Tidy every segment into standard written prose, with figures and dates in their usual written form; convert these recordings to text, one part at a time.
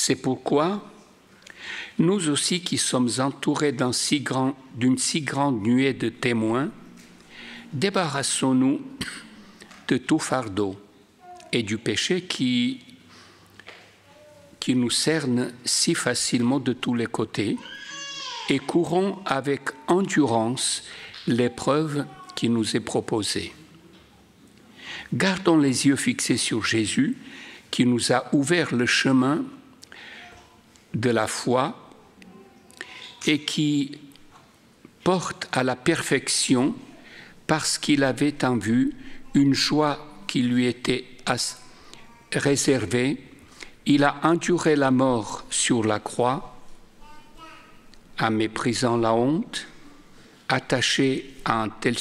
C'est pourquoi, nous aussi qui sommes entourés d'une si grande nuée de témoins, débarrassons-nous de tout fardeau et du péché qui nous cerne si facilement de tous les côtés et courons avec endurance l'épreuve qui nous est proposée. Gardons les yeux fixés sur Jésus qui nous a ouvert le chemin de la foi et qui porte à la perfection parce qu'il avait en vue une joie qui lui était réservée. Il a enduré la mort sur la croix, en méprisant la honte, attaché à un tel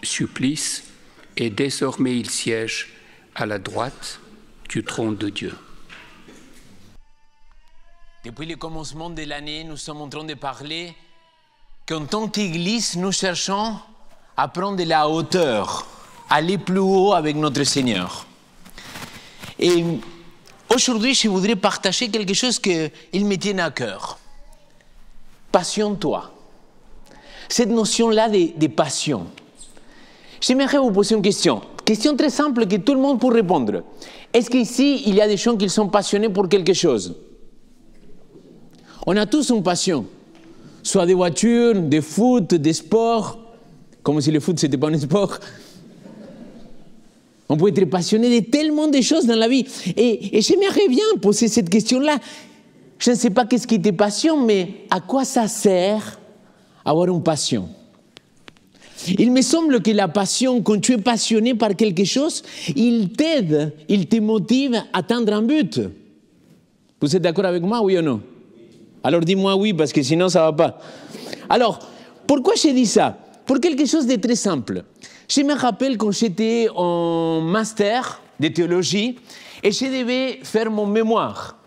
supplice, et désormais il siège à la droite du trône de Dieu. Depuis le commencement de l'année, nous sommes en train de parler qu'en tant qu'Église, nous cherchons à prendre de la hauteur, aller plus haut avec notre Seigneur. Et aujourd'hui, je voudrais partager quelque chose qui me tient à cœur. Passionne-toi. Cette notion-là de passion. J'aimerais vous poser une question. Question très simple que tout le monde peut répondre. Est-ce qu'ici, il y a des gens qui sont passionnés pour quelque chose? On a tous une passion. Soit des voitures, des foot, des sports. Comme si le foot, ce n'était pas un sport. On peut être passionné de tellement de choses dans la vie. Et j'aimerais bien poser cette question-là. Je ne sais pas qu'est-ce qui te passionne, mais à quoi ça sert avoir une passion? Il me semble que la passion, quand tu es passionné par quelque chose, il t'aide, il te motive à atteindre un but. Vous êtes d'accord avec moi, oui ou non? Alors dis-moi oui, parce que sinon ça ne va pas. Alors, pourquoi je dis ça? Pour quelque chose de très simple. Je me rappelle quand j'étais en master de théologie et je devais faire mon mémoire.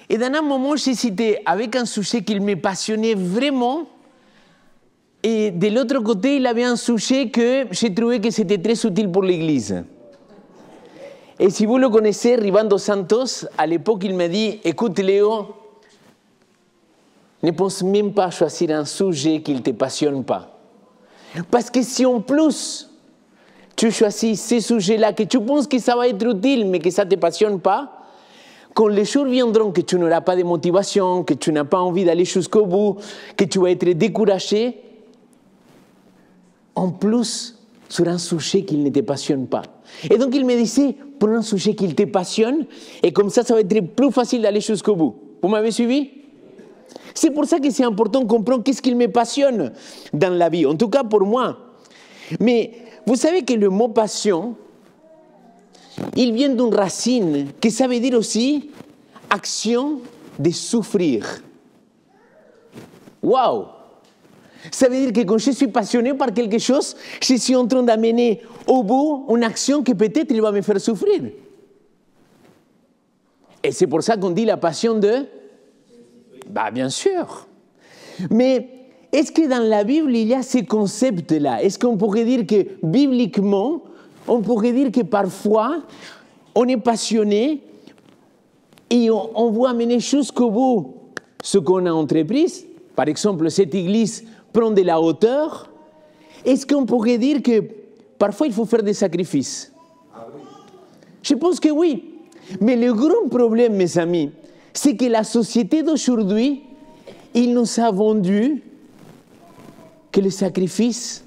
Et dans un moment, j'hésitais avec un sujet qui me passionnait vraiment. Et de l'autre côté, il avait un sujet que j'ai trouvé que c'était très utile pour l'Église. Et si vous le connaissez, Ribando Santos, à l'époque, il m'a dit, écoute Léo, ne pense même pas à choisir un sujet qui ne te passionne pas. Parce que si en plus, tu choisis ces sujets-là, que tu penses que ça va être utile, mais que ça ne te passionne pas, quand les jours viendront que tu n'auras pas de motivation, que tu n'as pas envie d'aller jusqu'au bout, que tu vas être découragé, en plus, sur un sujet qui ne te passionne pas. Et donc, il me disait, prends un sujet qui te passionne, et comme ça va être plus facile d'aller jusqu'au bout. Vous m'avez suivi? C'est pour ça que c'est important de comprendre qu'est-ce qui me passionne dans la vie, en tout cas pour moi. Mais vous savez que le mot passion, il vient d'une racine qui ça veut dire aussi action de souffrir. Waouh! Ça veut dire que quand je suis passionné par quelque chose, je suis en train d'amener au bout une action qui peut-être il va me faire souffrir. Et c'est pour ça qu'on dit la passion de... Bah, bien sûr. Mais est-ce que dans la Bible, il y a ces concepts-là? Est-ce qu'on pourrait dire que, bibliquement, on pourrait dire que parfois, on est passionné et on veut amener jusqu'au bout ce qu'on a entrepris? Par exemple, cette église prend de la hauteur. Est-ce qu'on pourrait dire que parfois, il faut faire des sacrifices? Je pense que oui. Mais le grand problème, mes amis, c'est que la société d'aujourd'hui, il nous a vendu que le sacrifice,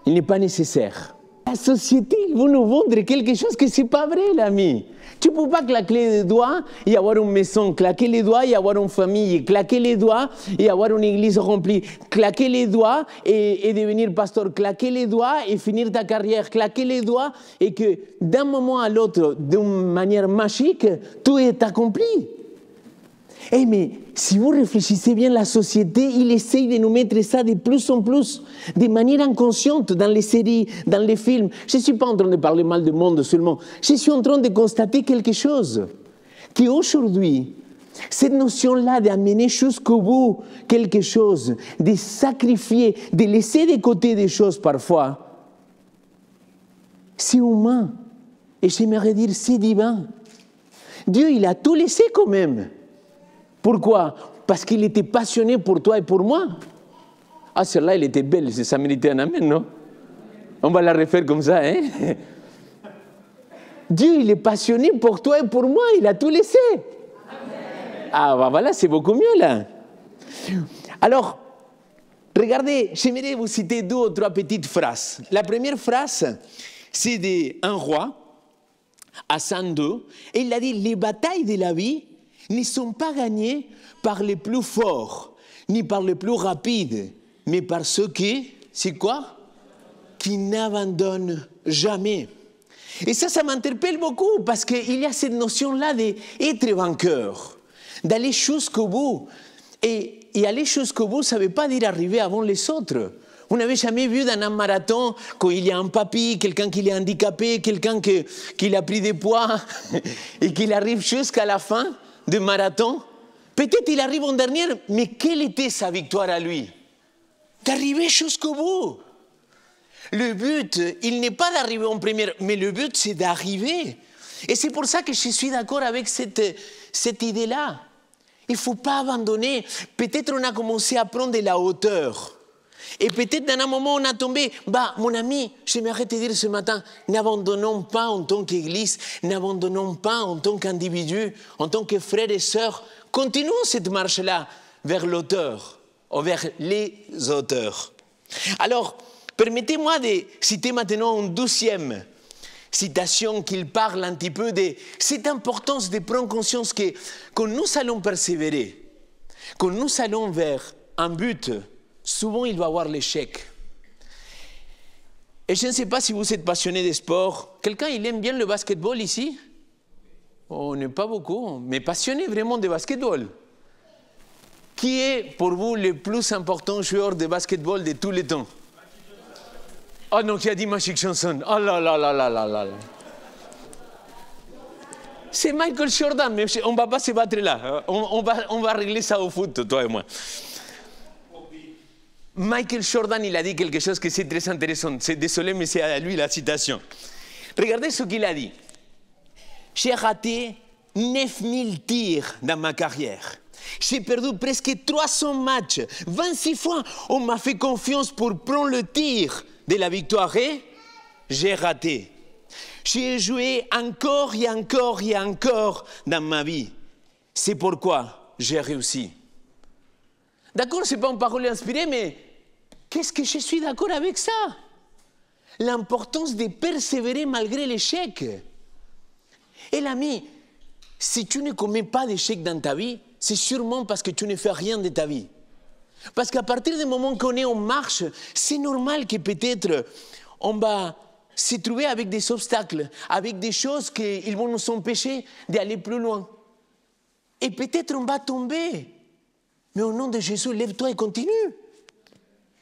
il n'est pas nécessaire. La société, ils vont nous vendre quelque chose que ce n'est pas vrai, l'ami. Tu ne peux pas claquer les doigts et avoir une maison, claquer les doigts et avoir une famille, claquer les doigts et avoir une église remplie, claquer les doigts et devenir pasteur, claquer les doigts et finir ta carrière, claquer les doigts et que d'un moment à l'autre, d'une manière magique, tout est accompli. Eh mais si vous réfléchissez bien, la société, il essaye de nous mettre ça de plus en plus, de manière inconsciente, dans les séries, dans les films. Je ne suis pas en train de parler mal du monde seulement. Je suis en train de constater quelque chose. Qu'aujourd'hui, cette notion-là d'amener jusqu'au bout quelque chose, de sacrifier, de laisser de côté des choses parfois, c'est humain. Et j'aimerais dire, c'est divin. Dieu, il a tout laissé quand même. Pourquoi? Parce qu'il était passionné pour toi et pour moi. Ah, celle-là, elle était belle, ça méritait un amen, non? On va la refaire comme ça, hein? Dieu, il est passionné pour toi et pour moi, il a tout laissé. Amen. Ah, bah voilà, c'est beaucoup mieux, là. Alors, regardez, j'aimerais vous citer 2 ou 3 petites phrases. La première phrase, c'est d'un roi, Hassan II, et il a dit, les batailles de la vie ne sont pas gagnées par les plus forts, ni par les plus rapides, mais par ceux qui, c'est quoi? Qui n'abandonnent jamais. Et ça m'interpelle beaucoup, parce qu'il y a cette notion-là d'être vainqueur, d'aller jusqu'au bout. Et aller jusqu'au bout, ça ne veut pas dire arriver avant les autres. Vous n'avez jamais vu dans un marathon, quand il y a un papy, quelqu'un qui est handicapé, quelqu'un qui a pris des poids, et qu'il arrive jusqu'à la fin du marathon? Peut-être il arrive en dernier, mais quelle était sa victoire à lui? D'arriver jusqu'au bout. Le but, il n'est pas d'arriver en première, mais le but, c'est d'arriver. Et c'est pour ça que je suis d'accord avec cette idée-là. Il ne faut pas abandonner. Peut-être on a commencé à prendre de la hauteur. Et peut-être dans un moment, on a tombé. Mon ami, j'aimerais te dire ce matin, n'abandonnons pas en tant qu'Église, n'abandonnons pas en tant qu'individu, en tant que frères et sœurs. Continuons cette marche-là vers l'auteur, ou vers les auteurs. Alors, permettez-moi de citer maintenant une 12e citation qui parle un petit peu de cette importance de prendre conscience que quand nous allons persévérer, quand nous allons vers un but, souvent il va y avoir l'échec. Et je ne sais pas si vous êtes passionné de sport. Quelqu'un, il aime bien le basketball ici? On n'est pas beaucoup, mais passionné vraiment de basketball. Qui est pour vous le plus important joueur de basketball de tous les temps? Oh non, qui a dit Magic Johnson? Oh là là là là là là. C'est Michael Jordan, mais on ne va pas se battre là. On va régler ça au foot, toi et moi. Michael Jordan, il a dit quelque chose qui est très intéressant. Désolé, mais c'est à lui la citation. Regardez ce qu'il a dit. J'ai raté 9000 tirs dans ma carrière. J'ai perdu presque 300 matchs. 26 fois, on m'a fait confiance pour prendre le tir de la victoire et j'ai raté. J'ai joué encore et encore et encore dans ma vie. C'est pourquoi j'ai réussi. D'accord, ce n'est pas une parole inspirée, mais qu'est-ce que je suis d'accord avec ça? L'importance de persévérer malgré l'échec. Et l'ami, si tu ne commets pas d'échec dans ta vie, c'est sûrement parce que tu ne fais rien de ta vie. Parce qu'à partir du moment qu'on est en marche, c'est normal que peut-être on va se trouver avec des obstacles, avec des choses qui vont nous empêcher d'aller plus loin. Et peut-être on va tomber. Mais au nom de Jésus, lève-toi et continue.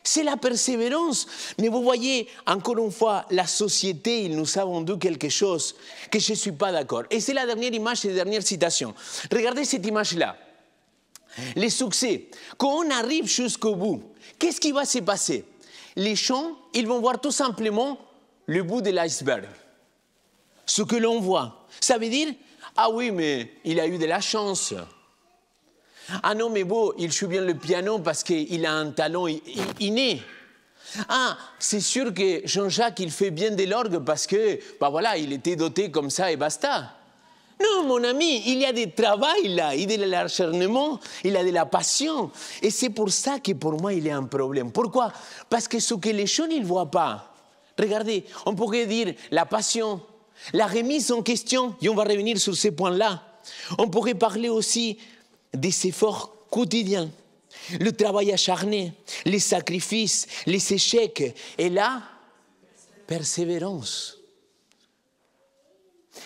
C'est la persévérance. Mais vous voyez, encore une fois, la société, il nous a vendu quelque chose que je ne suis pas d'accord. Et c'est la dernière image et la dernière citation. Regardez cette image-là. Les succès. Quand on arrive jusqu'au bout, qu'est-ce qui va se passer? Les gens, ils vont voir tout simplement le bout de l'iceberg. Ce que l'on voit. Ça veut dire, ah oui, mais il a eu de la chance. Ah non, mais bon, il joue bien le piano parce qu'il a un talent inné. Ah, c'est sûr que Jean-Jacques, il fait bien de l'orgue parce que, voilà, il était doté comme ça et basta. Non, mon ami, il y a du travail là, il y a de l'acharnement, il y a de la passion. Et c'est pour ça que pour moi, il y a un problème. Pourquoi? Parce que ce que les gens ne voient pas. Regardez, on pourrait dire la passion, la remise en question, et on va revenir sur ces points-là. On pourrait parler aussi des efforts quotidiens, le travail acharné, les sacrifices, les échecs et la persévérance.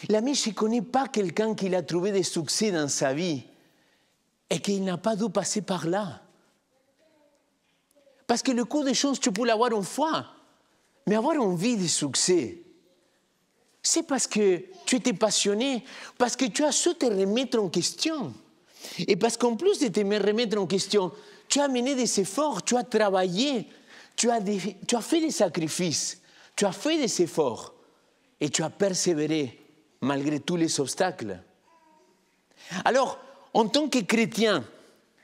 L'ami, je ne connais pas quelqu'un qui a trouvé des succès dans sa vie et qu'il n'a pas dû passer par là. Parce que le coup de chance, tu peux l'avoir une fois, mais avoir envie de succès, c'est parce que tu étais passionné, parce que tu as su te remettre en question. Et parce qu'en plus de te remettre en question, tu as mené des efforts, tu as travaillé, tu as fait des sacrifices, tu as fait des efforts et tu as persévéré malgré tous les obstacles. Alors, en tant que chrétien,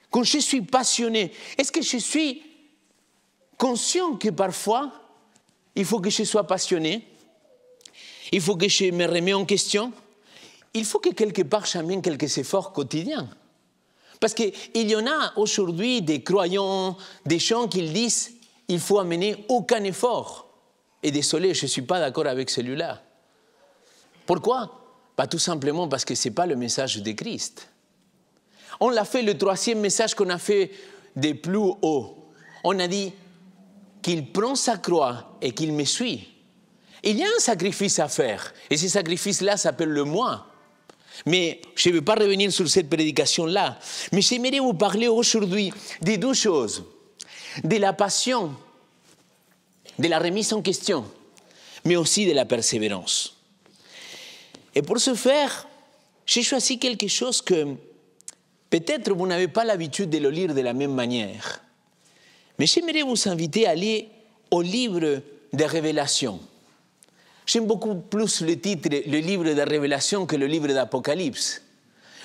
quand je suis passionné, est-ce que je suis conscient que parfois, il faut que je sois passionné? Il faut que je me remette en question? Il faut que quelque part j'amène quelques efforts quotidiens. Parce qu'il y en a aujourd'hui des croyants, des gens qui disent il faut amener aucun effort. Et désolé, je ne suis pas d'accord avec celui-là. Pourquoi? Tout simplement parce que ce n'est pas le message de Christ. On l'a fait, le troisième message qu'on a fait de plus haut. On a dit qu'il prend sa croix et qu'il me suit. Il y a un sacrifice à faire. Et ce sacrifice-là s'appelle le moi. Mais je ne vais pas revenir sur cette prédication-là. Mais j'aimerais vous parler aujourd'hui de deux choses. De la passion, de la remise en question, mais aussi de la persévérance. Et pour ce faire, j'ai choisi quelque chose que peut-être vous n'avez pas l'habitude de le lire de la même manière. Mais j'aimerais vous inviter à aller au livre des Révélations. J'aime beaucoup plus le titre, le livre des Révélations, que le livre d'Apocalypse.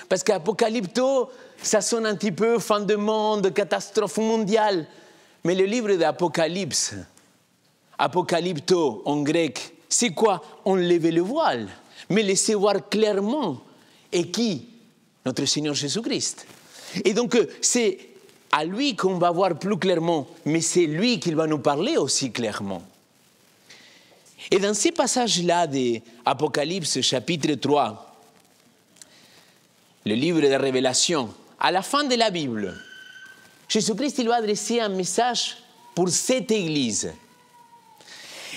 Parce qu'Apocalypto, ça sonne un petit peu fin de monde, catastrophe mondiale. Mais le livre d'Apocalypse, Apocalypto en grec, c'est quoi? Enlever le voile, mais laisser voir clairement. Et qui? Notre Seigneur Jésus-Christ. Et donc, c'est à lui qu'on va voir plus clairement, mais c'est lui qui va nous parler aussi clairement. Et dans ces passages-là d'Apocalypse, chapitre 3, le livre de Révélation, à la fin de la Bible, Jésus-Christ il va adresser un message pour cette Église.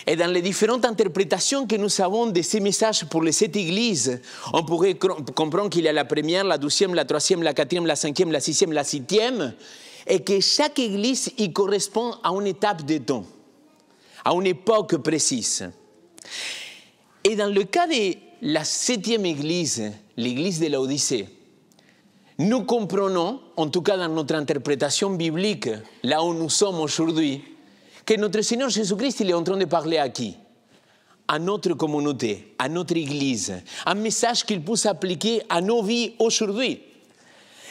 Et dans les différentes interprétations que nous avons de ces messages pour les 7 églises, on pourrait comprendre qu'il y a la première, la 12e, la 3e, la 4e, la 5e, la 6e, la 7e, et que chaque église y correspond à une étape de temps, à une époque précise. Et dans le cas de la 7e église, l'église de l'Odyssée, nous comprenons, en tout cas dans notre interprétation biblique, là où nous sommes aujourd'hui, que notre Seigneur Jésus-Christ, il est en train de parler à qui? À notre communauté, à notre Église. Un message qu'il peut s'appliquer à nos vies aujourd'hui.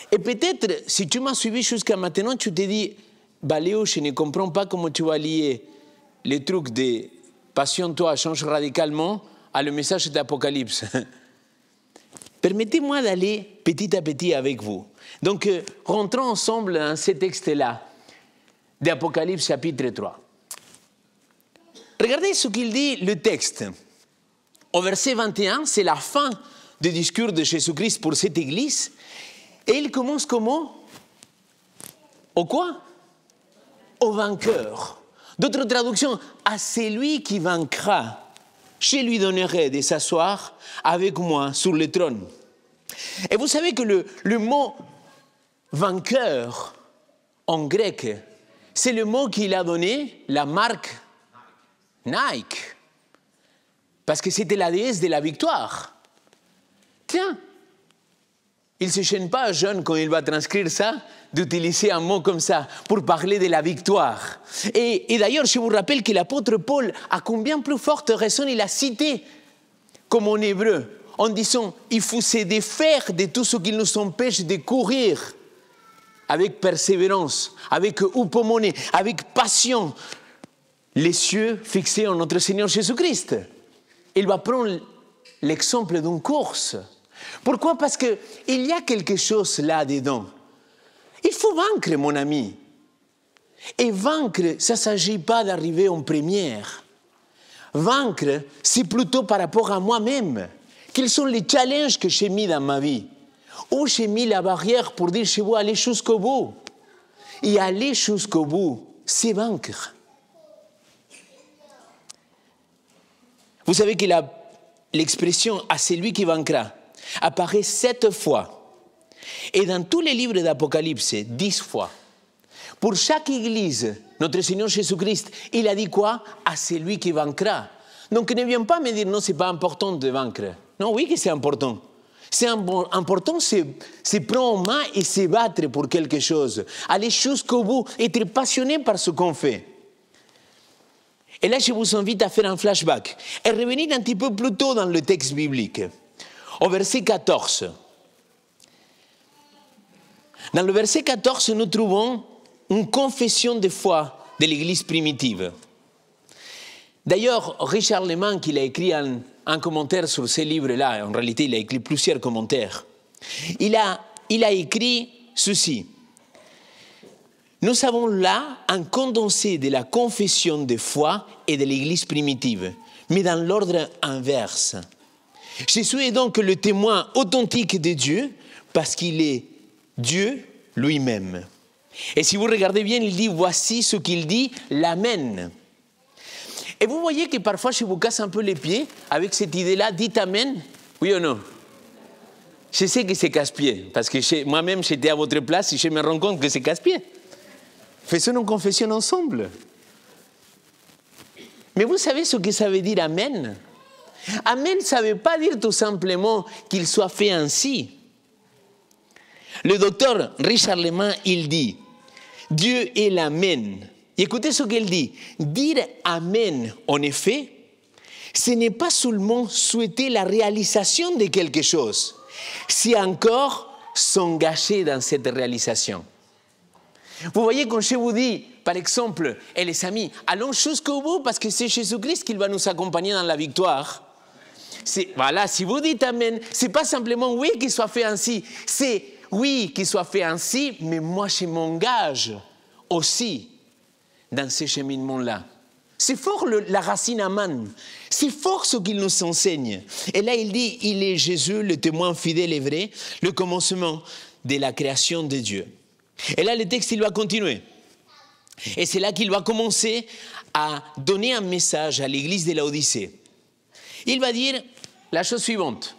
Et peut-être, si tu m'as suivi jusqu'à maintenant, tu te dis, Léo, je ne comprends pas comment tu vas lier les trucs de passion-toi, change radicalement, à le message d'Apocalypse. Permettez-moi d'aller petit à petit avec vous. Donc, rentrons ensemble dans ce texte-là, d'Apocalypse chapitre 3. Regardez ce qu'il dit le texte. Au verset 21, c'est la fin du discours de Jésus-Christ pour cette église. Et il commence comment? Au quoi? Au vainqueur. D'autres traductions, à celui qui vaincra, je lui donnerai de s'asseoir avec moi sur le trône. Et vous savez que le mot vainqueur en grec, c'est le mot qu'il a donné la marque Nike. Parce que c'était la déesse de la victoire. Tiens, il ne se gêne pas, jeune, quand il va transcrire ça, d'utiliser un mot comme ça pour parler de la victoire. Et d'ailleurs, je vous rappelle que l'apôtre Paul, à combien plus forte raison il a cité, comme en hébreu, en disant « il faut se défaire de tout ce qui nous empêche de courir » avec persévérance, avec upomone, avec passion, les cieux fixés en notre Seigneur Jésus-Christ. Il va prendre l'exemple d'une course. Pourquoi? Parce qu'il y a quelque chose là-dedans. Il faut vaincre, mon ami. Et vaincre, ça ne s'agit pas d'arriver en première. Vaincre, c'est plutôt par rapport à moi-même. Quels sont les challenges que j'ai mis dans ma vie? Où j'ai mis la barrière pour dire, je veux aller jusqu'au bout. Et aller jusqu'au bout, c'est vaincre. Vous savez que l'expression « à celui qui vaincra » apparaît 7 fois. Et dans tous les livres d'Apocalypse, 10 fois. Pour chaque église, notre Seigneur Jésus-Christ, il a dit quoi? À celui qui vaincra. Donc ne viens pas me dire, non, ce n'est pas important de vaincre. Non, oui que c'est important. C'est important, c'est prendre en main et se battre pour quelque chose. Aller jusqu'au bout, être passionné par ce qu'on fait. Et là, je vous invite à faire un flashback et revenir un petit peu plus tôt dans le texte biblique. Au verset 14. Dans le verset 14, nous trouvons une confession de foi de l'Église primitive. D'ailleurs, Richard Lehmann, qui a écrit un commentaire sur ce livre-là, en réalité, il a écrit plusieurs commentaires. Il a écrit ceci. Nous avons là un condensé de la confession de foi et de l'Église primitive, mais dans l'ordre inverse. Jésus est donc le témoin authentique de Dieu parce qu'il est Dieu lui-même. Et si vous regardez bien, il dit, voici ce qu'il dit, l'Amen. Et vous voyez que parfois je vous casse un peu les pieds avec cette idée-là, dites Amen, oui ou non? Je sais que c'est casse-pied, parce que moi-même j'étais à votre place et je me rends compte que c'est casse-pied. Faisons une confession ensemble. Mais vous savez ce que ça veut dire Amen? Amen, ça ne veut pas dire tout simplement qu'il soit fait ainsi. Le docteur Richard Lehmann, il dit, Dieu est l'Amen. Et écoutez ce qu'il dit. Dire Amen, en effet, ce n'est pas seulement souhaiter la réalisation de quelque chose, c'est encore s'engager dans cette réalisation. Vous voyez, quand je vous dis, par exemple, et les amis, allons jusqu'au bout parce que c'est Jésus-Christ qui va nous accompagner dans la victoire. Voilà, si vous dites Amen, ce n'est pas simplement oui qu'il soit fait ainsi, c'est oui qu'il soit fait ainsi, mais moi je m'engage aussi dans ce cheminement-là. C'est fort la racine Aman, c'est fort ce qu'il nous enseigne. Et là il dit, il est Jésus, le témoin fidèle et vrai, le commencement de la création de Dieu. Et là le texte il va continuer. Et c'est là qu'il va commencer à donner un message à l'église de Laodicée. Il va dire la chose suivante.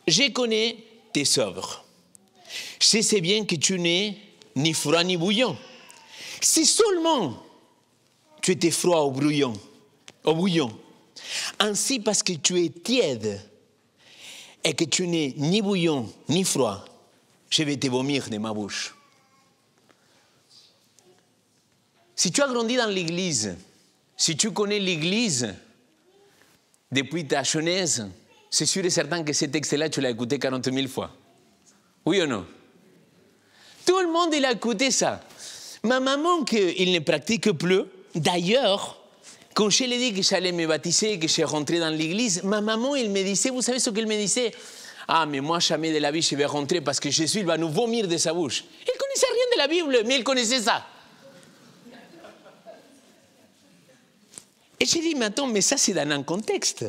Je connais tes œuvres. Je sais bien que tu n'es ni froid ni bouillant. Si seulement tu étais froid ou bouillant, ainsi parce que tu es tiède et que tu n'es ni bouillant ni froid, je vais te vomir de ma bouche. Si tu as grandi dans l'église, si tu connais l'église depuis ta jeunesse, c'est sûr et certain que ce texte-là, tu l'as écouté 40 000 fois. Oui ou non? Tout le monde, il a écouté ça. Ma maman, qu'il ne pratique plus, d'ailleurs, quand je lui ai dit que j'allais me baptiser, que je rentrais dans l'église, ma maman, elle me disait, vous savez ce qu'elle me disait? Ah, mais moi, jamais de la vie, je vais rentrer parce que Jésus, il va nous vomir de sa bouche. Elle ne connaissait rien de la Bible, mais elle connaissait ça. Et j'ai dit, mais attends, mais ça, c'est dans un contexte.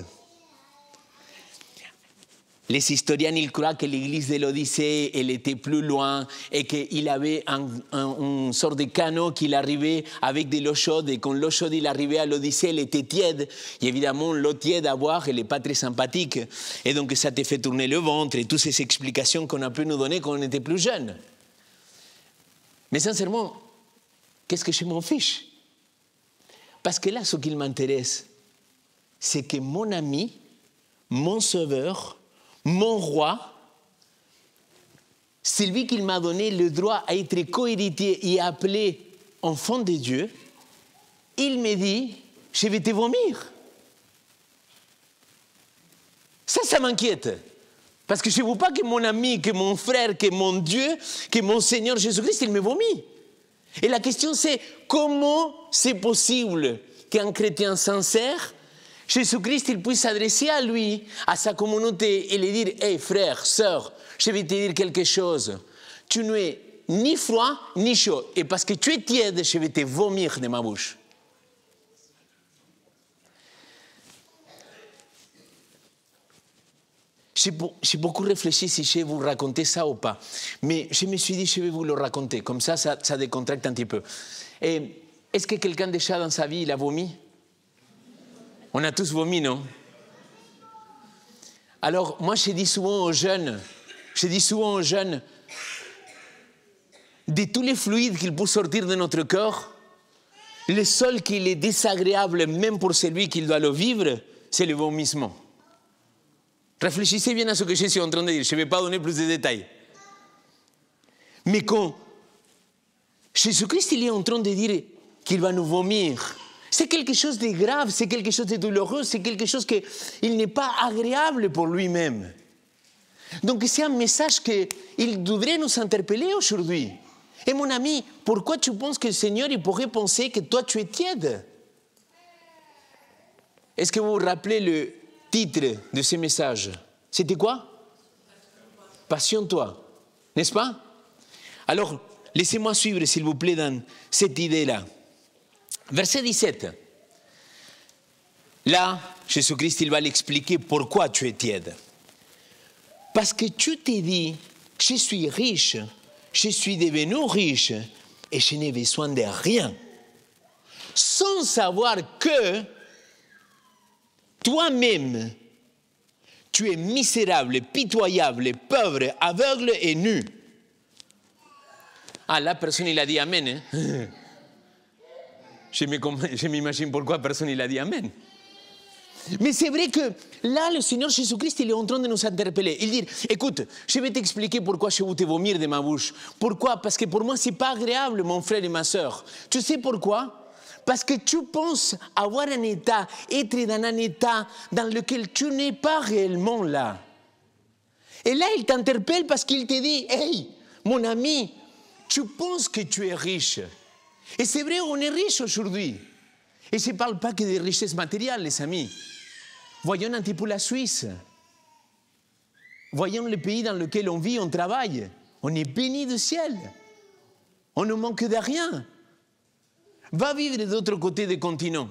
Les historiens, ils croient que l'église de l'Odyssée, elle était plus loin et qu'il avait une sorte de canot qui arrivait avec de l'eau chaude et quand l'eau chaude il arrivait à l'Odyssée, elle était tiède. Et évidemment, l'eau tiède à boire, elle n'est pas très sympathique. Et donc, ça te fait tourner le ventre et toutes ces explications qu'on a pu nous donner quand on était plus jeune. Mais sincèrement, qu'est-ce que je m'en fiche? Parce que là, ce qui m'intéresse, c'est que mon ami, mon sauveur, mon roi, c'est lui qui m'a donné le droit à être co-héritier et appelé enfant de Dieu. Il me dit, je vais te vomir. Ça m'inquiète. Parce que je ne veux pas que mon ami, que mon frère, que mon Dieu, que mon Seigneur Jésus-Christ, il me vomit. Et la question c'est, comment c'est possible qu'un chrétien sincère, Jésus-Christ, il puisse s'adresser à lui, à sa communauté, et lui dire, hey frère, sœur, je vais te dire quelque chose. Tu n'es ni froid, ni chaud. Et parce que tu es tiède, je vais te vomir de ma bouche. J'ai beaucoup réfléchi si je vais vous raconter ça ou pas. Mais je me suis dit, je vais vous le raconter. Comme ça décontracte un petit peu. Est-ce que quelqu'un déjà dans sa vie, il a vomi? On a tous vomi, non? Alors, moi, je dis souvent aux jeunes, de tous les fluides qu'il peut sortir de notre corps, le seul qui est désagréable, même pour celui qui doit le vivre, c'est le vomissement. Réfléchissez bien à ce que je suis en train de dire. Je ne vais pas donner plus de détails. Mais quand Jésus-Christ il est en train de dire qu'il va nous vomir, c'est quelque chose de grave, c'est quelque chose de douloureux, c'est quelque chose qui n'est pas agréable pour lui-même. Donc c'est un message qu'il devrait nous interpeller aujourd'hui. Et mon ami, pourquoi tu penses que le Seigneur il pourrait penser que toi tu es tiède? Est-ce que vous vous rappelez le titre de ce message? C'était quoi? Passionne-toi, n'est-ce pas? Alors, laissez-moi suivre, s'il vous plaît, dans cette idée-là. Verset 17. Là, Jésus-Christ, il va l'expliquer pourquoi tu es tiède. Parce que tu t'es dit, je suis riche, je suis devenu riche et je n'ai besoin de rien. Sans savoir que toi-même, tu es misérable, pitoyable, pauvre, aveugle et nu. Ah, là, personne il a dit Amen. Hein? Je m'imagine pourquoi personne il a dit Amen. Mais c'est vrai que là, le Seigneur Jésus-Christ, il est en train de nous interpeller. Il dit, écoute, je vais t'expliquer pourquoi je vais te vomir de ma bouche. Pourquoi? Parce que pour moi, ce n'est pas agréable, mon frère et ma sœur. Tu sais pourquoi? Parce que tu penses avoir un état, être dans un état dans lequel tu n'es pas réellement là. Et là, il t'interpelle parce qu'il te dit, hey, mon ami, tu penses que tu es riche. Et c'est vrai, on est riche aujourd'hui. Et je ne parle pas que des richesses matérielles, les amis. Voyons un petit peu la Suisse. Voyons le pays dans lequel on vit, on travaille. On est béni du ciel. On ne manque de rien. Va vivre de l'autre côté du continent.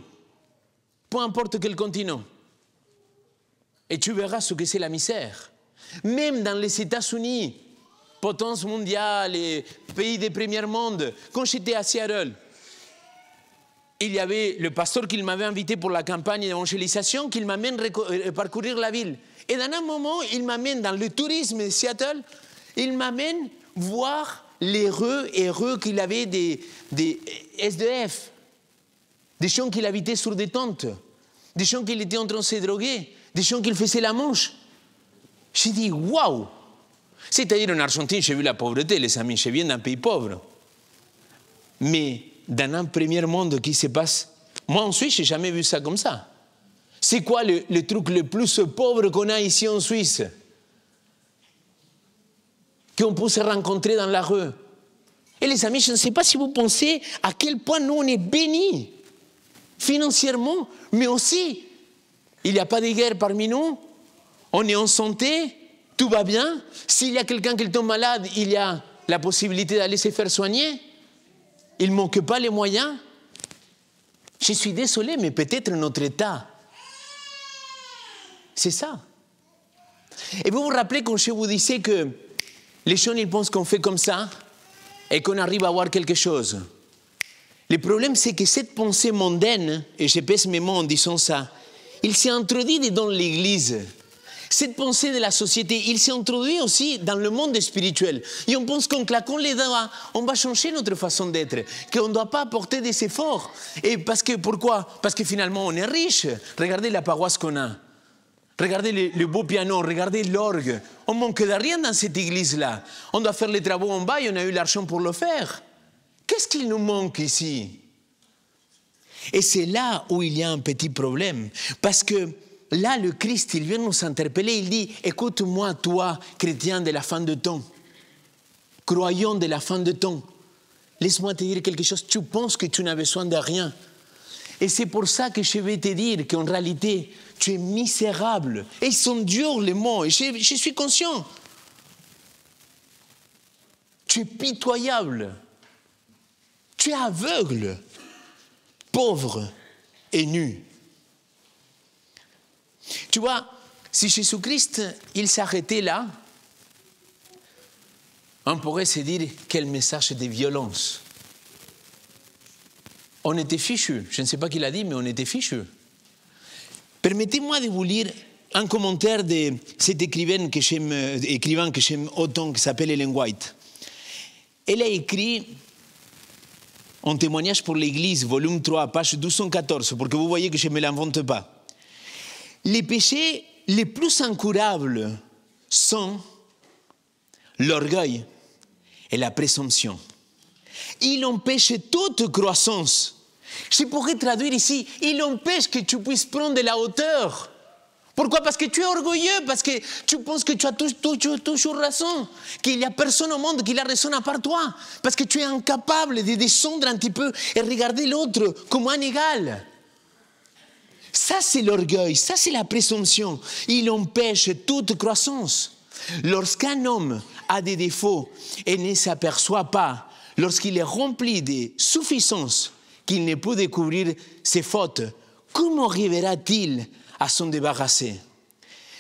Peu importe quel continent. Et tu verras ce que c'est la misère. Même dans les États-Unis, potence mondiale, et pays du premier monde, quand j'étais à Seattle, il y avait le pasteur qui m'avait invité pour la campagne d'évangélisation, qui m'amène parcourir la ville. Et dans un moment, il m'amène dans le tourisme de Seattle, il m'amène voir les heureux qu'il avait des SDF, des gens qui habitaient sur des tentes, des gens qui étaient en train de se droguer, des gens qui faisaient la manche. J'ai dit, waouh! C'est-à-dire en Argentine, j'ai vu la pauvreté, les amis, je viens d'un pays pauvre. Mais dans un premier monde qui se passe, moi en Suisse, je n'ai jamais vu ça comme ça. C'est quoi le truc le plus pauvre qu'on a ici en Suisse? Qu'on peut se rencontrer dans la rue. Et les amis, je ne sais pas si vous pensez à quel point nous on est bénis financièrement, mais aussi, il n'y a pas de guerre parmi nous, on est en santé, tout va bien. S'il y a quelqu'un qui tombe malade, il y a la possibilité d'aller se faire soigner. Il ne manque pas les moyens. Je suis désolé, mais peut-être notre état, c'est ça. Et vous vous rappelez quand je vous disais que les gens ils pensent qu'on fait comme ça et qu'on arrive à avoir quelque chose. Le problème, c'est que cette pensée mondaine, et je pèse mes mots en disant ça, il s'est introduit dans l'Église. Cette pensée de la société, il s'est introduit aussi dans le monde spirituel. Et on pense qu'en claquant les doigts, on va changer notre façon d'être, qu'on ne doit pas apporter des efforts. Et parce que, pourquoi? Parce que finalement, on est riche. Regardez la paroisse qu'on a. Regardez le beau piano, regardez l'orgue. On ne manque de rien dans cette église-là. On doit faire les travaux en bas et on a eu l'argent pour le faire. Qu'est-ce qu'il nous manque ici? Et c'est là où il y a un petit problème. Parce que là, le Christ, il vient nous interpeller, il dit, écoute-moi, toi, chrétien de la fin de temps, croyant de la fin de temps, laisse-moi te dire quelque chose, tu penses que tu n'as besoin de rien. Et c'est pour ça que je vais te dire qu'en réalité, tu es misérable. Et ils sont durs les mots, et je suis conscient. Tu es pitoyable. Tu es aveugle, pauvre et nu. Tu vois, si Jésus-Christ, il s'arrêtait là, on pourrait se dire quel message de violence. On était fichus. Je ne sais pas qui l'a dit, mais on était fichus. Permettez-moi de vous lire un commentaire de cet écrivain que j'aime autant, qui s'appelle Ellen White. Elle a écrit en témoignage pour l'Église, volume 3, page 1214, pour que vous voyez que je ne me l'invente pas. Les péchés les plus incurables sont l'orgueil et la présomption. Il empêche toute croissance. Je pourrais traduire ici, il empêche que tu puisses prendre de la hauteur Pourquoi? Parce que tu es orgueilleux, parce que tu penses que tu as toujours raison, qu'il n'y a personne au monde qui a raison à part toi, parce que tu es incapable de descendre un petit peu et regarder l'autre comme un égal. Ça, c'est l'orgueil, ça, c'est la présomption. Il empêche toute croissance. Lorsqu'un homme a des défauts et ne s'aperçoit pas, lorsqu'il est rempli de suffisance, qu'il ne peut découvrir ses fautes, comment arrivera-t-il à s'en débarrasser?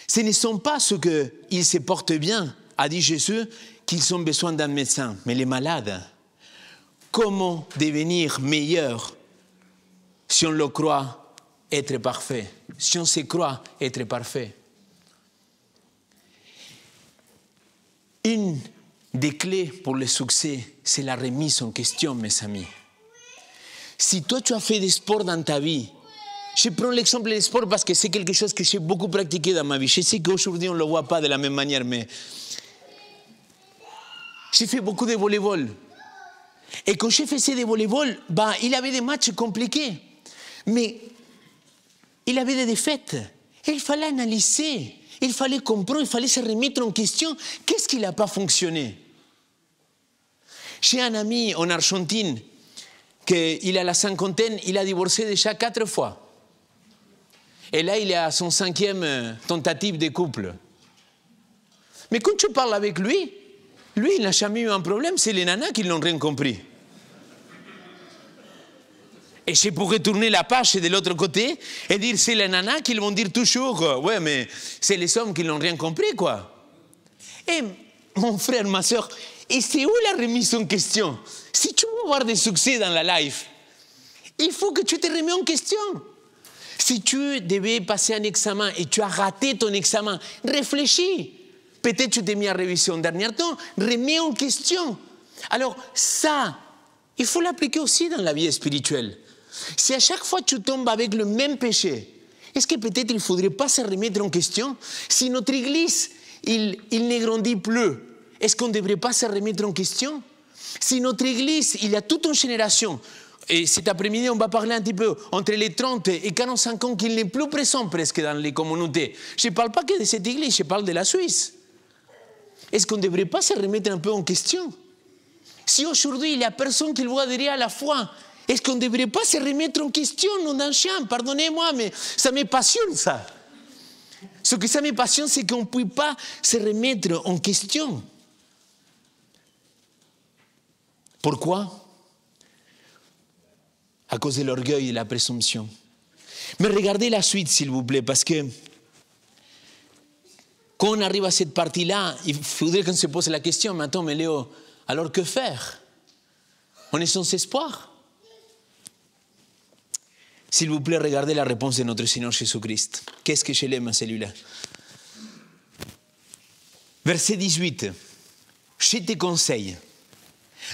Ce ne sont pas ceux qui se portent bien, a dit Jésus, qu'ils ont besoin d'un médecin, mais les malades. Comment devenir meilleur si on le croit être parfait, si on se croit être parfait? Une des clés pour le succès, c'est la remise en question, mes amis. Si toi, tu as fait des sports dans ta vie, je prends l'exemple des sports parce que c'est quelque chose que j'ai beaucoup pratiqué dans ma vie. Je sais qu'aujourd'hui, on ne le voit pas de la même manière, mais j'ai fait beaucoup de volleyball. Et quand je faisais du volleyball, il y avait des matchs compliqués. Mais il y avait des défaites. Et il fallait analyser, il fallait comprendre, il fallait se remettre en question. Qu'est-ce qui n'a pas fonctionné? J'ai un ami en Argentine, il a la cinquantaine, il a divorcé déjà 4 fois. Et là, il est à son 5e tentative de couple. Mais quand tu parles avec lui, il n'a jamais eu un problème, c'est les nanas qui n'ont rien compris. Et je pourrais tourner la page de l'autre côté et dire, c'est les nanas qui vont dire toujours, ouais, mais c'est les hommes qui n'ont rien compris, quoi. Et mon frère, ma soeur, et c'est où la remise en question? Si tu veux avoir des succès dans la life, il faut que tu te remets en question. Si tu devais passer un examen et tu as raté ton examen, réfléchis. Peut-être tu t'es mis à réviser en dernier temps, remets en question. Alors ça, il faut l'appliquer aussi dans la vie spirituelle. Si à chaque fois tu tombes avec le même péché, est-ce que peut-être il ne faudrait pas se remettre en question? Si notre Église, il ne grandit plus, est-ce qu'on ne devrait pas se remettre en question? Si notre Église, il y a toute une génération, et cet après-midi, on va parler un petit peu entre les 30 et 45 ans qu'il n'est plus présent presque dans les communautés. Je ne parle pas que de cette Église, je parle de la Suisse. Est-ce qu'on ne devrait pas se remettre un peu en question? Si aujourd'hui, il n'y a personne qui voit derrière la foi, est-ce qu'on ne devrait pas se remettre en question, nom d'un chien? Pardonnez-moi, mais ça me passionne, ça. Ce que ça me passionne, c'est qu'on ne peut pas se remettre en question. Pourquoi? À cause de l'orgueil et de la présomption. Mais regardez la suite, s'il vous plaît, parce que quand on arrive à cette partie-là, il faudrait qu'on se pose la question, mais attends, mais Léo, alors que faire? On est sans espoir? S'il vous plaît, regardez la réponse de notre Seigneur Jésus-Christ. Qu'est-ce que je l'aime à celui-là? Verset 18. Je te conseille.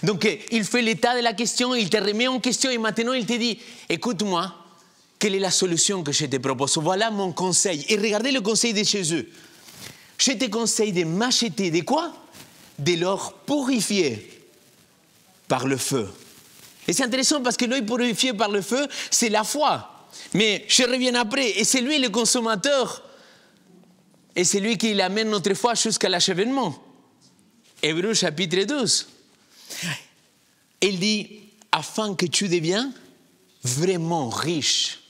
Donc, il fait l'état de la question, il te remet en question et maintenant il te dit, écoute-moi, quelle est la solution que je te propose? Voilà mon conseil. Et regardez le conseil de Jésus. Je te conseille de m'acheter de quoi? De l'or purifié par le feu. Et c'est intéressant parce que l'or purifié par le feu, c'est la foi. Mais je reviens après, et c'est lui le consommateur. Et c'est lui qui amène notre foi jusqu'à l'achèvement. Hébreux chapitre 12. Il dit, afin que tu deviens vraiment riche.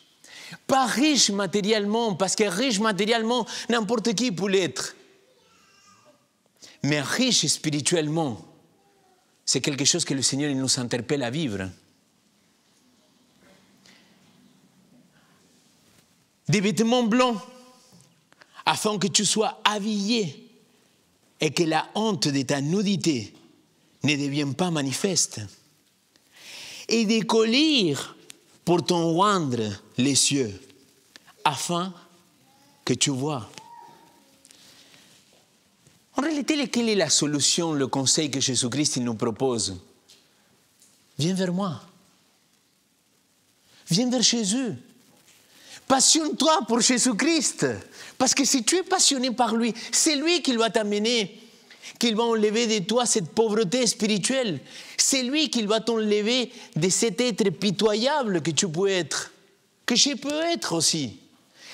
Pas riche matériellement, parce que riche matériellement, n'importe qui peut l'être. Mais riche spirituellement, c'est quelque chose que le Seigneur nous interpelle à vivre. Des vêtements blancs, afin que tu sois habillé et que la honte de ta nudité ne devienne pas manifeste. Et des colliers pour t'oindre les cieux, afin que tu vois. En réalité, quelle est la solution, le conseil que Jésus-Christ nous propose? Viens vers moi. Viens vers Jésus. Passionne-toi pour Jésus-Christ. Parce que si tu es passionné par lui, c'est lui qui va t'amener, qui va enlever de toi cette pauvreté spirituelle. C'est lui qui va t'enlever de cet être pitoyable que tu peux être, que je peux être aussi.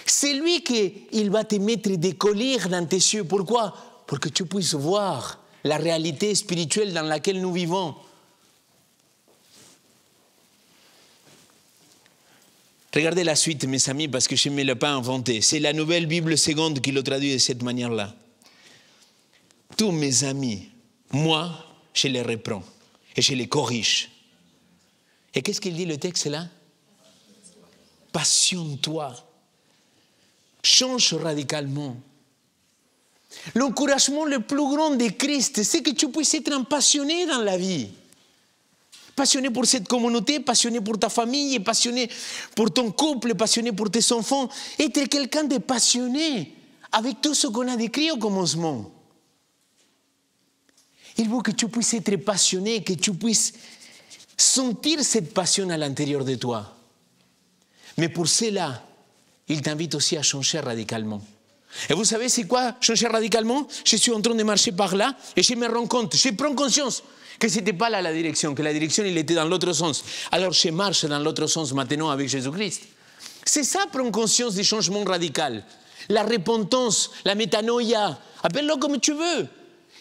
C'est lui qui il va te mettre des colliers dans tes yeux. Pourquoi? Pour que tu puisses voir la réalité spirituelle dans laquelle nous vivons. Regardez la suite, mes amis, parce que je ne me l'ai pas inventé. C'est la Nouvelle Bible Seconde qui le traduit de cette manière-là. Tous mes amis, moi, je les reprends et je les corrige. Et qu'est-ce qu'il dit le texte là? Passionne-toi. Change radicalement. L'encouragement le plus grand de Christ, c'est que tu puisses être un passionné dans la vie. Passionné pour cette communauté, passionné pour ta famille, passionné pour ton couple, passionné pour tes enfants. Être quelqu'un de passionné avec tout ce qu'on a décrit au commencement. Il faut que tu puisses être passionné, que tu puisses sentir cette passion à l'intérieur de toi. Mais pour cela, il t'invite aussi à changer radicalement. Et vous savez c'est quoi changer radicalement? Je suis en train de marcher par là et je me rends compte, je prends conscience que ce n'était pas là la direction, que la direction il était dans l'autre sens. Alors je marche dans l'autre sens maintenant avec Jésus-Christ. C'est ça, prendre conscience du changement radical. La repentance, la métanoïa, appelle-le comme tu veux.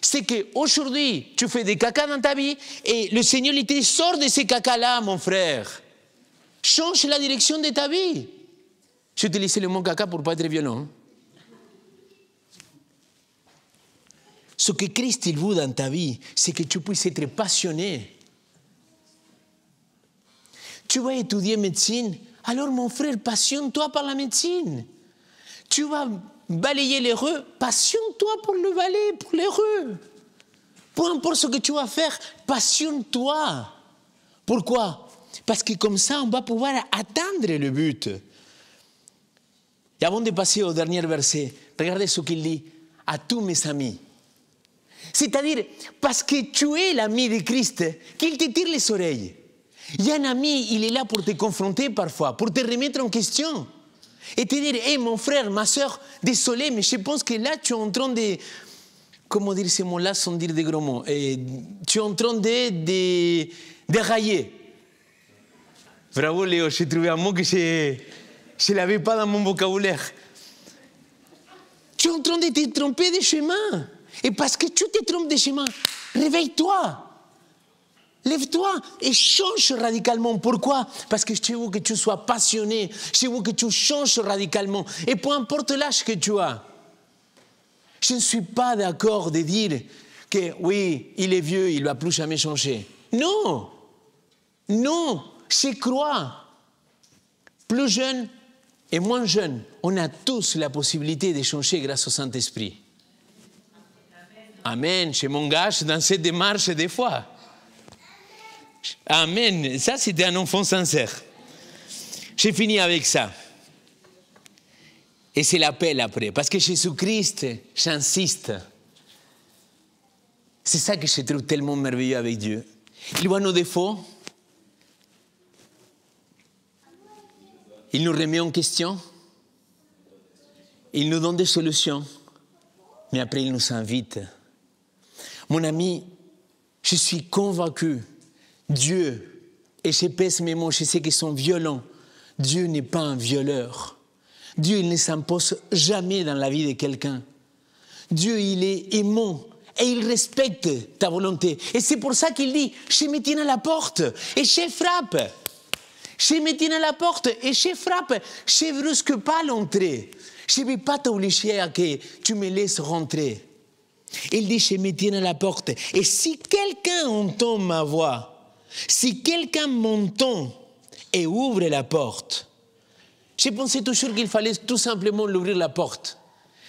C'est qu'aujourd'hui, tu fais des caca dans ta vie et le Seigneur il te sort de ces caca-là, mon frère. Change la direction de ta vie. J'ai utilisé le mot caca pour ne pas être violent. Ce que Christ il veut dans ta vie, c'est que tu puisses être passionné. Tu vas étudier médecine, alors mon frère, passionne-toi par la médecine. Tu vas balayer les rues, passionne-toi pour le balai, pour les rues. Peu importe ce que tu vas faire, passionne-toi. Pourquoi? Parce que comme ça, on va pouvoir atteindre le but. Et avant de passer au dernier verset, regardez ce qu'il dit à tous mes amis. C'est-à-dire, parce que tu es l'ami de Christ, qu'il te tire les oreilles. Il y a un ami, il est là pour te confronter parfois, pour te remettre en question. Et te dire, hey, mon frère, ma soeur, désolé, mais je pense que là, tu es en train de... Comment dire ces mots-là sans dire des gros mots? Tu es en train de railler. Bravo, Léo, j'ai trouvé un mot que je ne l'avais pas dans mon vocabulaire. Tu es en train de te tromper de chemin. Et parce que tu te trompes de chemin, réveille-toi. Lève-toi et change radicalement. Pourquoi? Parce que je veux que tu sois passionné. Je veux que tu changes radicalement. Et peu importe l'âge que tu as. Je ne suis pas d'accord de dire que oui, il est vieux, il ne va plus jamais changer. Non. Non. Je crois. Plus jeune et moins jeune, on a tous la possibilité de changer grâce au Saint-Esprit. Amen. Je m'engage dans cette démarche des fois. Amen. Ça, c'était un enfant sincère. J'ai fini avec ça. Et c'est l'appel après. Parce que Jésus-Christ, j'insiste. C'est ça que je trouve tellement merveilleux avec Dieu. Il voit nos défauts. Il nous remet en question. Il nous donne des solutions. Mais après, il nous invite. Mon ami, je suis convaincu, Dieu, et je pèse mes mots, je sais qu'ils sont violents, Dieu n'est pas un violeur. Dieu, il ne s'impose jamais dans la vie de quelqu'un. Dieu, il est aimant et il respecte ta volonté. Et c'est pour ça qu'il dit, je me tiens à la porte et je frappe. Je me tiens à la porte et je frappe. Je ne brusque pas l'entrée. Je ne vais pas t'obliger à que tu me laisses rentrer. Il dit, je me tiens à la porte. Et si quelqu'un entend ma voix, si quelqu'un m'entend et ouvre la porte, j'ai pensé toujours qu'il fallait tout simplement l'ouvrir la porte.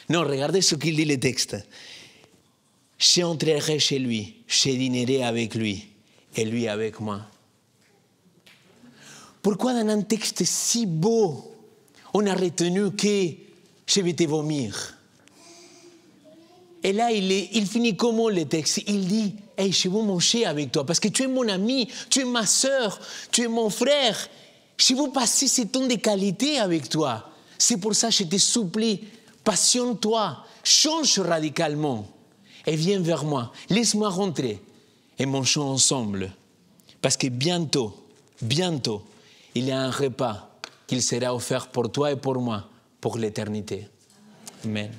Non, regardez ce qu'il dit le texte. J'entrerai chez lui, je dînerai avec lui et lui avec moi. Pourquoi dans un texte si beau, on a retenu que je vais te vomir? Et là, il finit comment le texte? Il dit, hey, je veux manger avec toi parce que tu es mon ami, tu es ma sœur, tu es mon frère. Je veux passer ce temps de qualité avec toi. C'est pour ça que je te supplie, passionne-toi, change radicalement et viens vers moi. Laisse-moi rentrer et mangeons ensemble. Parce que bientôt, il y a un repas qui sera offert pour toi et pour moi, pour l'éternité. Amen.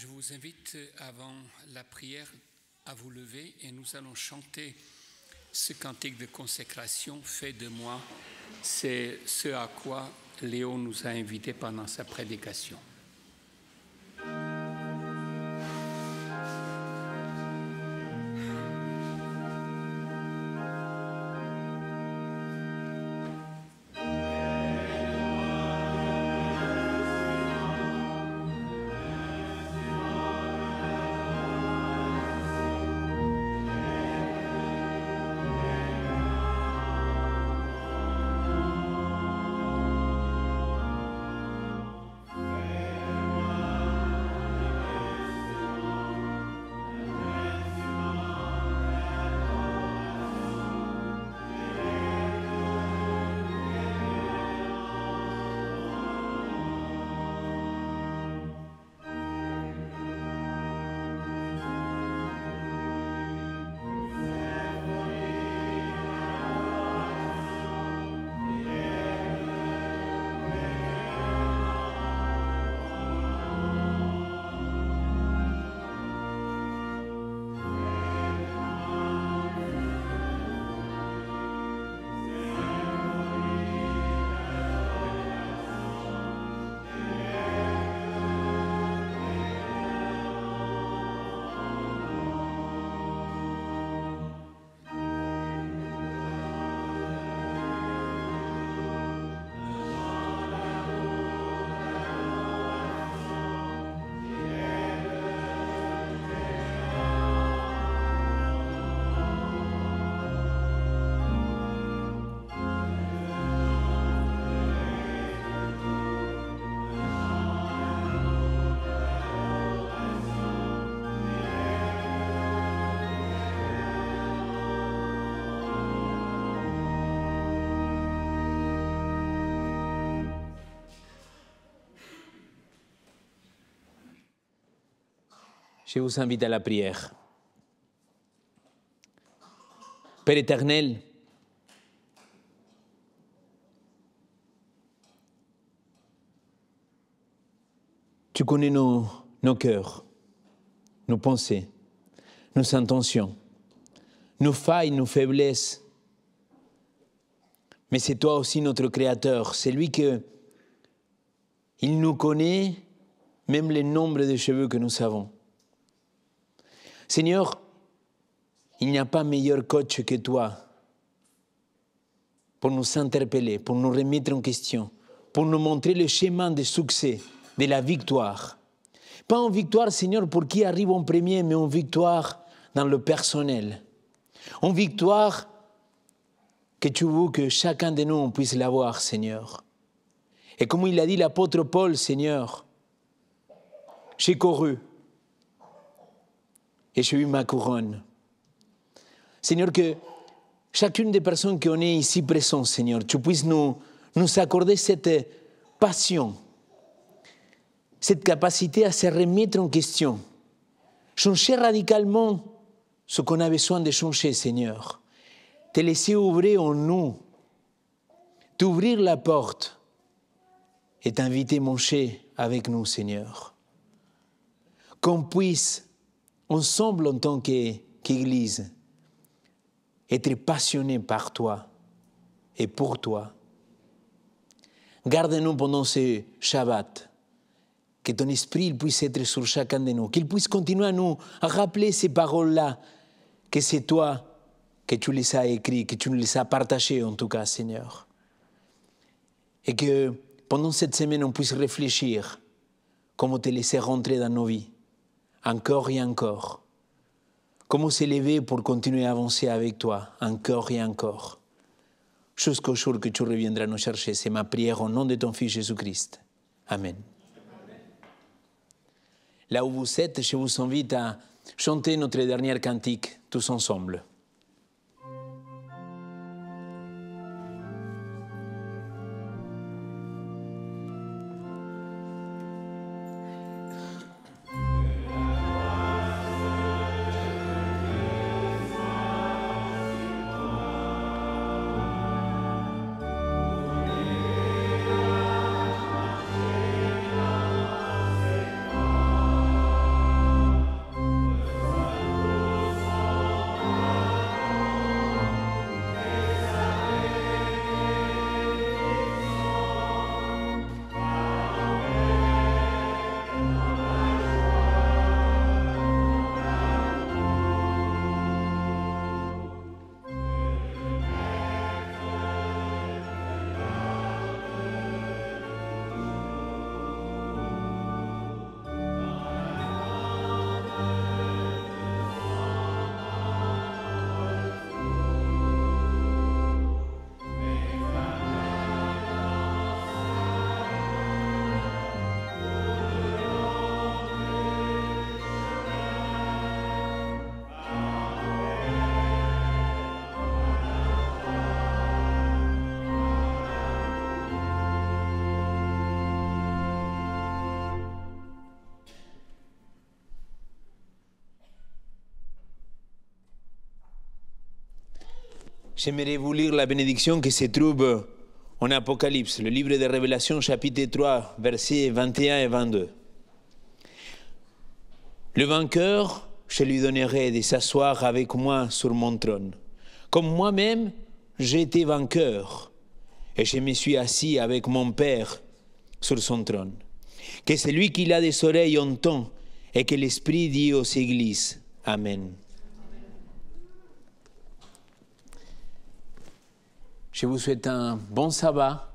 Je vous invite avant la prière à vous lever et nous allons chanter ce cantique de consécration, Fais de moi. C'est ce à quoi Léo nous a invités pendant sa prédication. Fais Je vous invite à la prière. Père éternel, tu connais nos cœurs, nos pensées, nos intentions, nos failles, nos faiblesses. Mais c'est toi aussi notre Créateur, c'est lui il nous connaît, même le nombre de cheveux que nous avons. Seigneur, il n'y a pas meilleur coach que toi pour nous interpeller, pour nous remettre en question, pour nous montrer le chemin de succès, de la victoire. Pas une victoire, Seigneur, pour qui arrive en premier, mais une victoire dans le personnel. Une victoire que tu veux que chacun de nous puisse l'avoir, Seigneur. Et comme il a dit l'apôtre Paul, Seigneur, j'ai couru et j'ai eu ma couronne. Seigneur, que chacune des personnes qu'on est ici présentes, Seigneur, tu puisses nous accorder cette passion, cette capacité à se remettre en question, changer radicalement ce qu'on a besoin de changer, Seigneur. Te laisser ouvrir en nous, t'ouvrir la porte et t'inviter à manger avec nous, Seigneur. Qu'on puisse, ensemble en tant qu'Église, être passionné par toi et pour toi. Garde-nous pendant ce Shabbat, que ton esprit puisse être sur chacun de nous, qu'il puisse continuer à rappeler ces paroles-là, que c'est toi que tu les as écrites, que tu nous les as partagées en tout cas, Seigneur. Et que pendant cette semaine, on puisse réfléchir comment te laisser rentrer dans nos vies, encore et encore. Comment s'élever pour continuer à avancer avec toi, encore et encore. Jusqu'au jour que tu reviendras nous chercher. C'est ma prière au nom de ton Fils Jésus-Christ. Amen. Là où vous êtes, je vous invite à chanter notre dernière cantique tous ensemble. J'aimerais vous lire la bénédiction qui se trouve en Apocalypse, le livre de Révélation, chapitre 3, versets 21 et 22. Le vainqueur, je lui donnerai de s'asseoir avec moi sur mon trône. Comme moi-même, j'ai été vainqueur et je me suis assis avec mon Père sur son trône. Que celui qui a des oreilles entend et que l'Esprit dit aux églises. Amen. Je vous souhaite un bon sabbat